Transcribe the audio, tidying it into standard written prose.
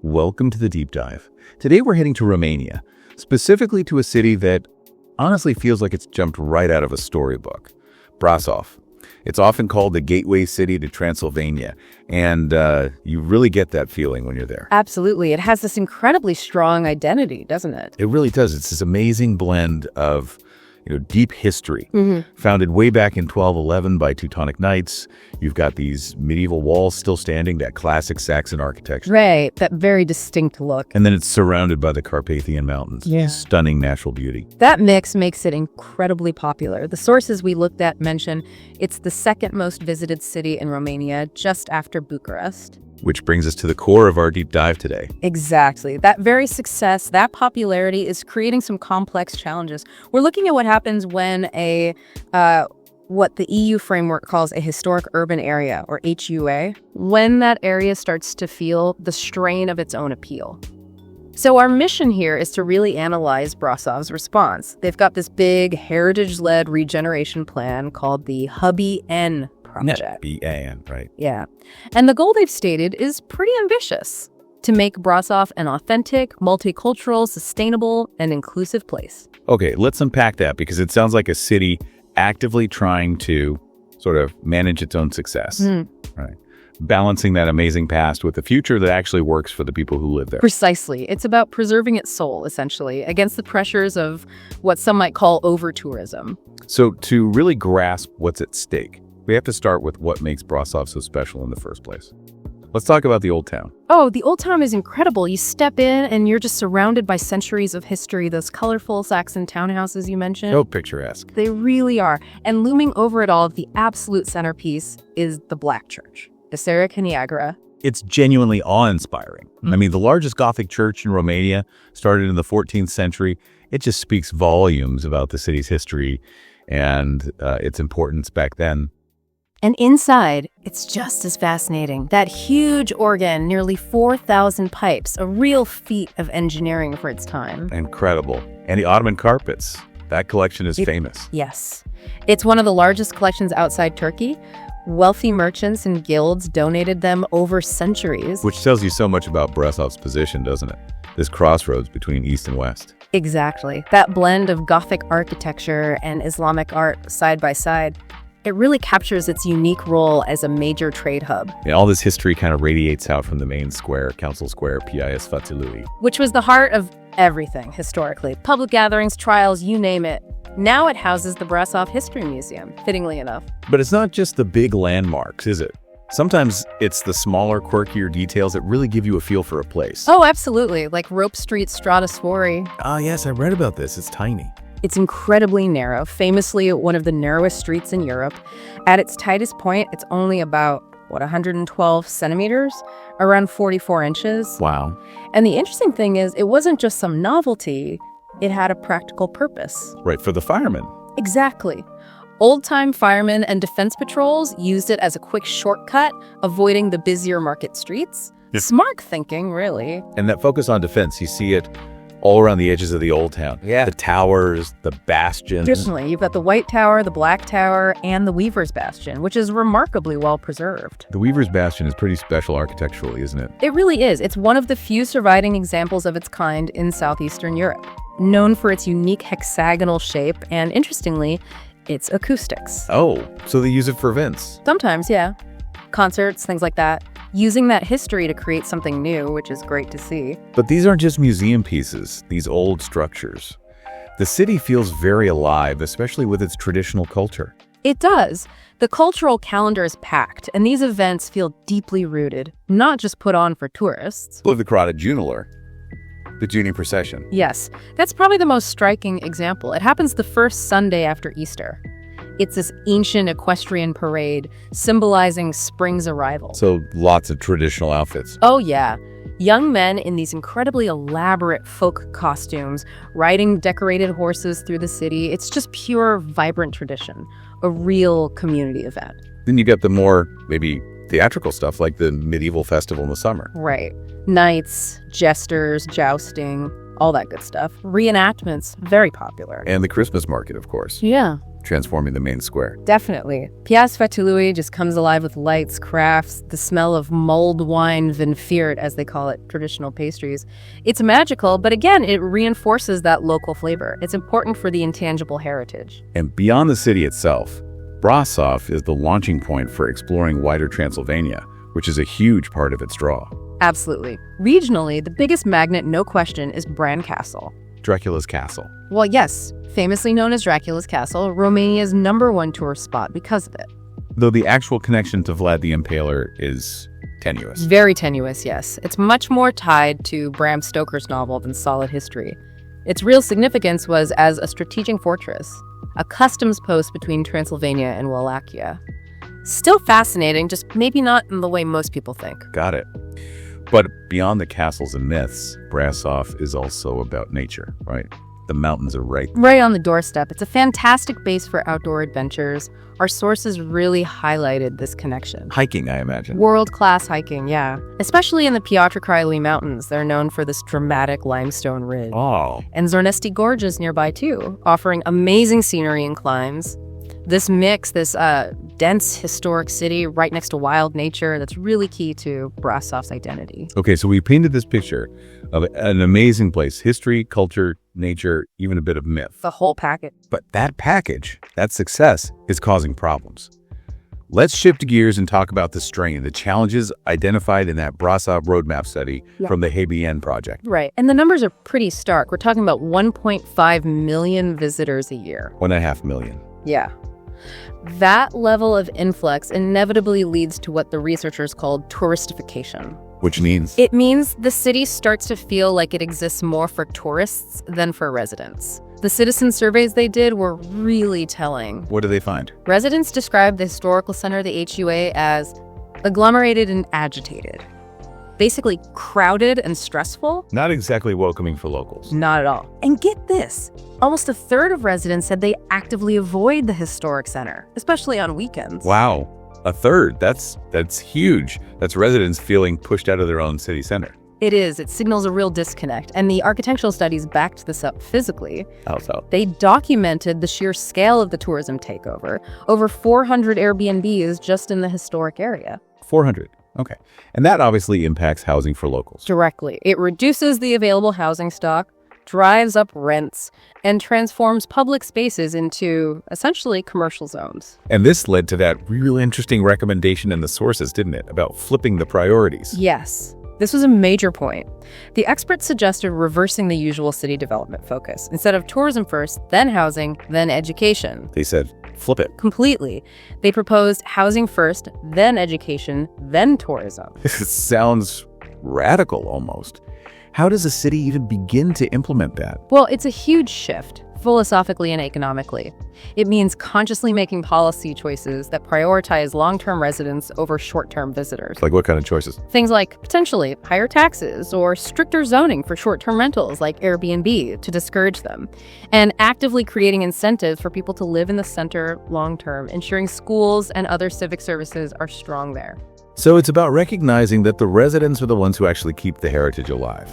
Welcome to the Deep Dive. Today we're heading to Romania, specifically to a city that honestly feels like it's jumped right out of a storybook, Brasov. It's often called the gateway city to Transylvania, and you really get that feeling when you're there. Absolutely. It has this incredibly strong identity, doesn't it? It really does. It's this amazing blend of deep history, founded way back in 1211 by Teutonic Knights. You've got these medieval walls still standing, that classic Saxon architecture. Right, that very distinct look. And then it's surrounded by the Carpathian Mountains. Yeah. Stunning natural beauty. That mix makes it incredibly popular. The sources we looked at mention it's the second most visited city in Romania, just after Bucharest. Which brings us to the core of our deep dive today. Exactly. That very success, that popularity is creating some complex challenges. We're looking at what happens when what the EU framework calls a historic urban area, or HUA, when that area starts to feel the strain of its own appeal. So our mission here is to really analyze Brasov's response. They've got this big heritage-led regeneration plan called the Hubby N project. B-A-N, right. Yeah. And the goal they've stated is pretty ambitious: to make Brasov an authentic, multicultural, sustainable, and inclusive place. Okay, let's unpack that, because it sounds like a city actively trying to sort of manage its own success, right? Balancing that amazing past with a future that actually works for the people who live there. Precisely. It's about preserving its soul, essentially, against the pressures of what some might call over-tourism. So to really grasp what's at stake, we have to start with what makes Brasov so special in the first place. Let's talk about the Old Town. Oh, the Old Town is incredible. You step in and you're just surrounded by centuries of history, those colorful Saxon townhouses you mentioned. So picturesque. They really are. And looming over it all, the absolute centerpiece is the Black Church, Biserica Niagara. It's genuinely awe-inspiring. I mean, the largest Gothic church in Romania started in the 14th century. It just speaks volumes about the city's history and its importance back then. And inside, it's just as fascinating. That huge organ, nearly 4,000 pipes, a real feat of engineering for its time. Incredible. And the Ottoman carpets. That collection is famous. Yes. It's one of the largest collections outside Turkey. Wealthy merchants and guilds donated them over centuries. Which tells you so much about Brasov's position, doesn't it? This crossroads between East and West. Exactly. That blend of Gothic architecture and Islamic art side by side. It really captures its unique role as a major trade hub. Yeah, all this history kind of radiates out from the main square, Council Square, Piaia Sfătului. Which was the heart of everything historically. Public gatherings, trials, you name it. Now it houses the Brasov History Museum, fittingly enough. But it's not just the big landmarks, is it? Sometimes it's the smaller, quirkier details that really give you a feel for a place. Oh, absolutely. Like Rope Street Stratosfori. Ah, yes, I read about this. It's tiny. It's incredibly narrow, famously one of the narrowest streets in Europe. At its tightest point, it's only about, 112 centimeters? Around 44 inches. Wow. And the interesting thing is, it wasn't just some novelty, it had a practical purpose. Right, for the firemen. Exactly. Old-time firemen and defense patrols used it as a quick shortcut, avoiding the busier market streets. Smart thinking, really. And that focus on defense, you see it all around the edges of the Old Town. Yeah. The towers, the bastions. Certainly. You've got the White Tower, the Black Tower, and the Weaver's Bastion, which is remarkably well preserved. The Weaver's Bastion is pretty special architecturally, isn't it? It really is. It's one of the few surviving examples of its kind in southeastern Europe. Known for its unique hexagonal shape and, interestingly, its acoustics. Oh, so they use it for events. Sometimes, yeah. Concerts, things like that. Using that history to create something new, which is great to see. But these aren't just museum pieces, these old structures. The city feels very alive, especially with its traditional culture. It does. The cultural calendar is packed, and these events feel deeply rooted, not just put on for tourists. Look at the crowded Junaler, the Junie procession. Yes, that's probably the most striking example. It happens the first Sunday after Easter. It's this ancient equestrian parade symbolizing spring's arrival. So lots of traditional outfits. Oh, yeah. Young men in these incredibly elaborate folk costumes, riding decorated horses through the city. It's just pure, vibrant tradition, a real community event. Then you get the more, maybe, theatrical stuff like the medieval festival in the summer. Right. Knights, jesters, jousting, all that good stuff. Reenactments, very popular. And the Christmas market, of course. Yeah. transforming the main square. Definitely. Piaz Svetului just comes alive with lights, crafts, the smell of mulled wine, vinfiert, as they call it, traditional pastries. It's magical, but again, it reinforces that local flavor. It's important for the intangible heritage. And beyond the city itself, Brasov is the launching point for exploring wider Transylvania, which is a huge part of its draw. Absolutely. Regionally, the biggest magnet, no question, is Bran Castle. Dracula's castle. Well, yes, famously known as Dracula's Castle, Romania's #1 tourist spot because of it. Though the actual connection to Vlad the Impaler is tenuous. Very tenuous, yes. It's much more tied to Bram Stoker's novel than solid history. Its real significance was as a strategic fortress, a customs post between Transylvania and Wallachia. Still fascinating, just maybe not in the way most people think. Got it. But beyond the castles and myths, Brasov is also about nature, right? The mountains are right on the doorstep. It's a fantastic base for outdoor adventures. Our sources really highlighted this connection. hiking, I imagine. World-class hiking, yeah. Especially in the Piotrkoile Mountains. They're known for this dramatic limestone ridge. Oh, And Zornesti Gorge is nearby too, offering amazing scenery and climbs. This mix, this dense historic city right next to wild nature, that's really key to Brasov's identity. okay, so we painted this picture of an amazing place. History, culture, nature, even a bit of myth. The whole package. But that package, that success, is causing problems. Let's shift gears and talk about the strain, the challenges identified in that Brasov roadmap study from the HBN project. Right. And the numbers are pretty stark. We're talking about 1.5 million visitors a year. 1.5 million. Yeah. That level of influx inevitably leads to what the researchers called touristification. Which means? It means the city starts to feel like it exists more for tourists than for residents. The citizen surveys they did were really telling. What do they find? Residents described the historical center of the HUA as agglomerated and agitated. Basically crowded and stressful. Not exactly welcoming for locals. Not at all. And get this, almost a third of residents said they actively avoid the historic center, especially on weekends. Wow, a third. That's huge. That's residents feeling pushed out of their own city center. It is. It signals a real disconnect. And the architectural studies backed this up physically. How so? They documented the sheer scale of the tourism takeover. Over 400 Airbnbs just in the historic area. 400. Okay. And that obviously impacts housing for locals. Directly. It reduces the available housing stock, drives up rents, and transforms public spaces into essentially commercial zones. And this led to that real interesting recommendation in the sources, didn't it? About flipping the priorities. Yes. This was a major point. The experts suggested reversing the usual city development focus. Instead of tourism first, then housing, then education. They said, flip it. Completely. They proposed housing first, then education, then tourism. It sounds radical almost. How does a city even begin to implement that? Well, it's a huge shift, philosophically and economically. It means consciously making policy choices that prioritize long-term residents over short-term visitors. Like what kind of choices? Things like potentially higher taxes or stricter zoning for short-term rentals like Airbnb to discourage them, and actively creating incentives for people to live in the center long-term, ensuring schools and other civic services are strong there. So it's about recognizing that the residents are the ones who actually keep the heritage alive.